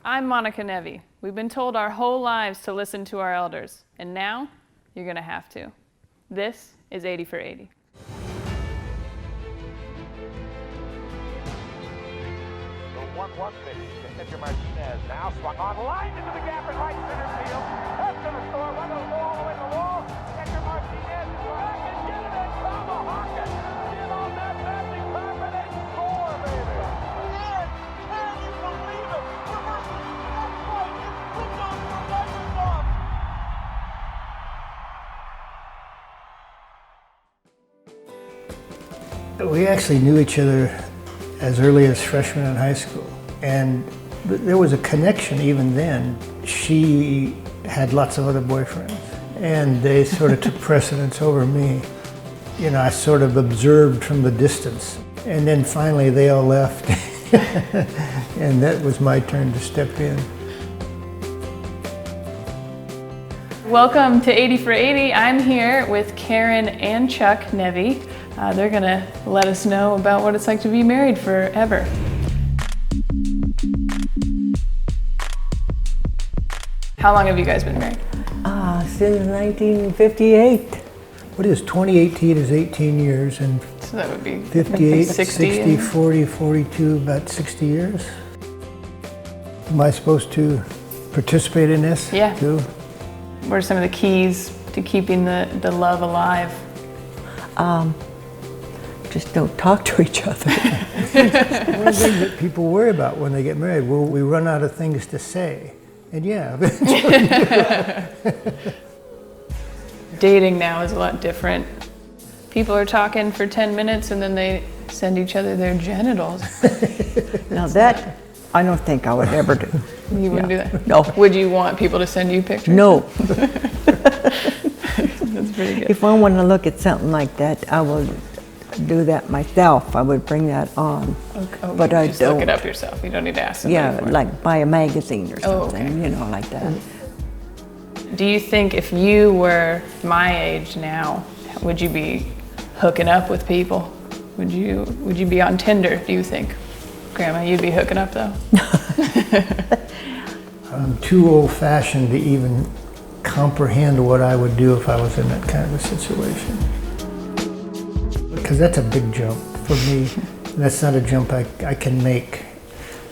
I'm Monica Nevi. We've been told our whole lives to listen to our elders, and now you're gonna have to. This is 80 for 80. The 1-1 pitch to Edgar Martinez. Now swung on, lined into the gap in right center field. That's going to score. Run will go all the way to the wall. Edgar Martinez is back and get it and tomahawk it. Get on that magic carpet and score, baby. Yes, can you believe it? Reversing left right. It's windows for Microsoft. We actually knew each other as early as freshmen in high school, and there was a connection even then. She had lots of other boyfriends, and they sort of took precedence over me. You know, I sort of observed from the distance, and then finally they all left, and that was my turn to step in. Welcome to 80 for 80. I'm here with Karen and Chuck Nevi. They're gonna let us know about what it's like to be married forever. How long have you guys been married? Since 1958. What is 2018 is 18 years, and So that would be 58, 60 60, 40, 42, about 60 years. Am I supposed to participate in this Yeah. too? What are some of the keys to keeping the love alive? Just don't talk to each other. One of the things that people worry about when they get married, will we run out of things to say? And yeah, Dating now is a lot different. People are talking for 10 minutes and then they send each other their genitals. Now that, I don't think I would ever do. You wouldn't do that? No. Would you want people to send you pictures? No. That's pretty good. If I want to look at something like that, I will do that myself. I would bring that on. Okay. Oh, But you I just look it don't. up yourself. You don't need to ask somebody Yeah, for it. like buy a magazine or Oh, something, okay. you know, like that. Do you think if you were my age now, would you be hooking up with people? Would you be on Tinder, do you think? Grandma, you'd be hooking up though? I'm too old-fashioned to even comprehend what I would do if I was in that kind of a situation. Because that's a big jump for me. That's not a jump I can make.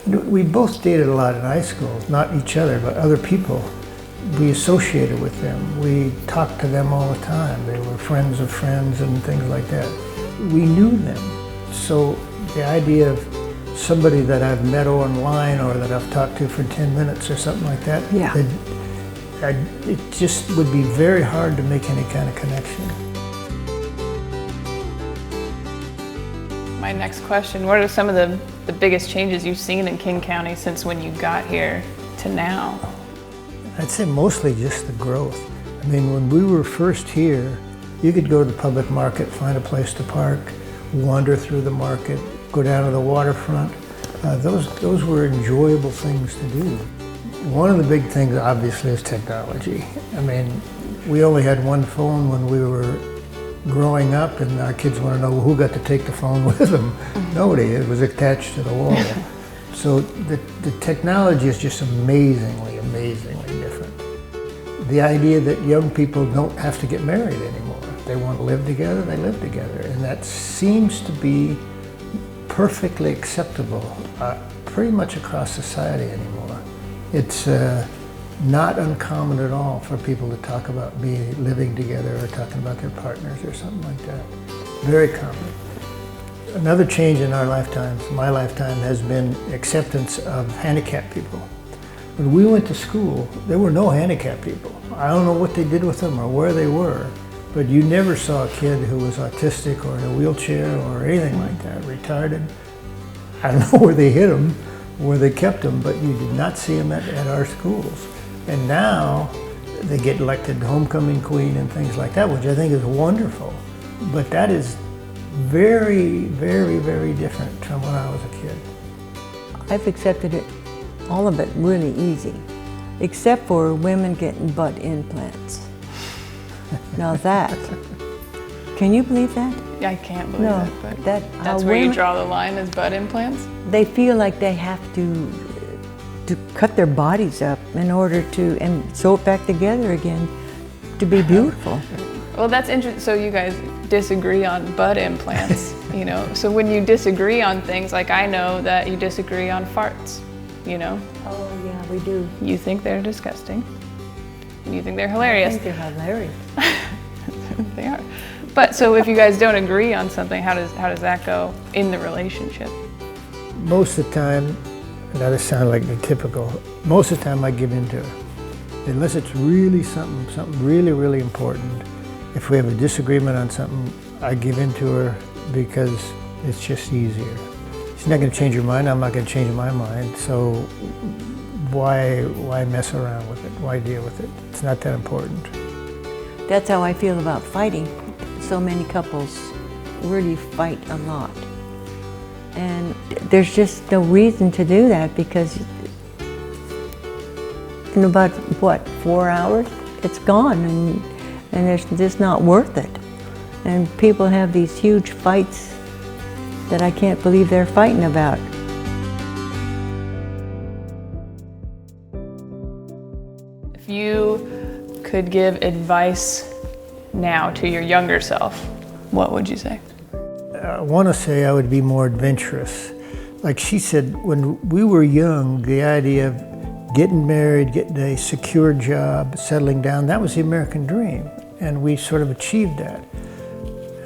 We both dated a lot in high school, not each other, but other people. We associated with them. We talked to them all the time. They were friends of friends and things like that. We knew them. So the idea of somebody that I've met online or that I've talked to for 10 minutes or something like that, Yeah. it just would be very hard to make any kind of connection. My next question, what are some of the biggest changes you've seen in King County since when you got here to now? I'd say mostly just the growth. I mean, when we were first here, you could go to the public market, find a place to park, wander through the market, go down to the waterfront. Those were enjoyable things to do. One of the big things, obviously, is technology. I mean, we only had one phone when we were growing up, and our kids want to know who got to take the phone with them. Nobody. It was attached to the wall. So the technology is just amazingly, amazingly different. The idea that young people don't have to get married anymore. They want to live together, they live together. And that seems to be perfectly acceptable pretty much across society anymore. It's not uncommon at all for people to talk about living together or talking about their partners or something like that. Very common. Another change in our lifetimes, my lifetime, has been acceptance of handicapped people. When we went to school, there were no handicapped people. I don't know what they did with them or where they were, but you never saw a kid who was autistic or in a wheelchair or anything like that, retarded. I don't know where they hid them, where they kept them, but you did not see them at our schools. And now they get elected homecoming queen and things like that, which I think is wonderful. But that is very, very, very different from when I was a kid. I've accepted it, all of it really easy, except for women getting butt implants. Now that, can you believe that? I can't believe No, it, but that that's where you draw the line is butt implants? They feel like they have to to cut their bodies up in order to, and sew it back together again to be beautiful. Well, that's interesting. So you guys disagree on butt implants, you know? So when you disagree on things, like I know that you disagree on farts, you know? Oh yeah, we do. You think they're disgusting. You think they're hilarious. I think they're hilarious. They are. But so if you guys don't agree on something, how does that go in the relationship? Most of the time, and that sounds like the typical, most of the time I give in to her. Unless it's really something really, really important. If we have a disagreement on something, I give in to her because it's just easier. She's not going to change her mind, I'm not going to change my mind, so why mess around with it? Why deal with it? It's not that important. That's how I feel about fighting. So many couples really fight a lot. And there's just no reason to do that because in about, 4 hours, it's gone and it's just not worth it. And people have these huge fights that I can't believe they're fighting about. If you could give advice now to your younger self, what would you say? I want to say I would be more adventurous. Like she said, when we were young, the idea of getting married, getting a secure job, settling down, that was the American dream. And we sort of achieved that.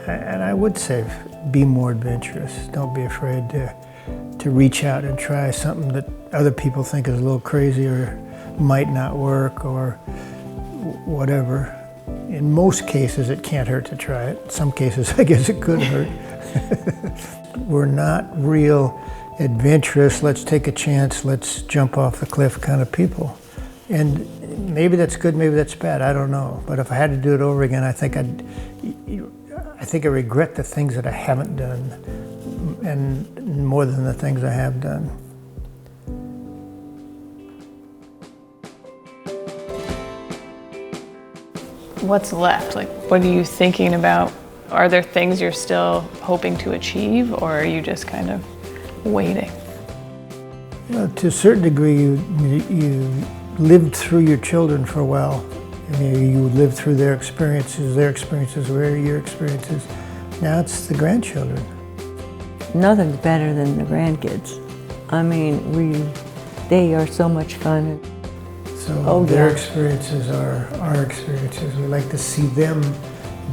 And I would say be more adventurous. Don't be afraid to reach out and try something that other people think is a little crazy or might not work or whatever. In most cases, it can't hurt to try it. In some cases, I guess it could hurt. We're not real adventurous, let's take a chance, let's jump off the cliff kind of people. And maybe that's good, maybe that's bad, I don't know. But if I had to do it over again, I think I regret the things that I haven't done and more than the things I have done. What's left? Like, what are you thinking about? Are there things you're still hoping to achieve, or are you just kind of waiting? To a certain degree, you lived through your children for a while. I mean, you lived through their experiences were your experiences. Now it's the grandchildren. Nothing's better than the grandkids. I mean, they are so much fun. So their experiences are our experiences. We like to see them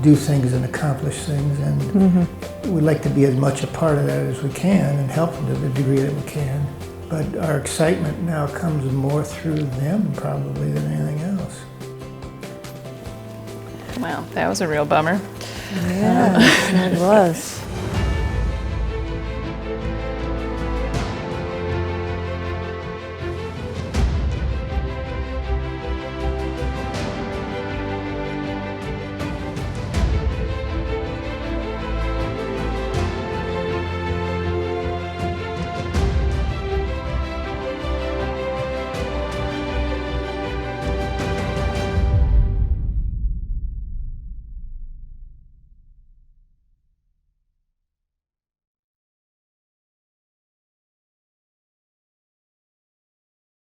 do things and accomplish things, and we like to be as much a part of that as we can and help them to the degree that we can. But our excitement now comes more through them probably than anything else. Well, that was a real bummer. Yeah, it was.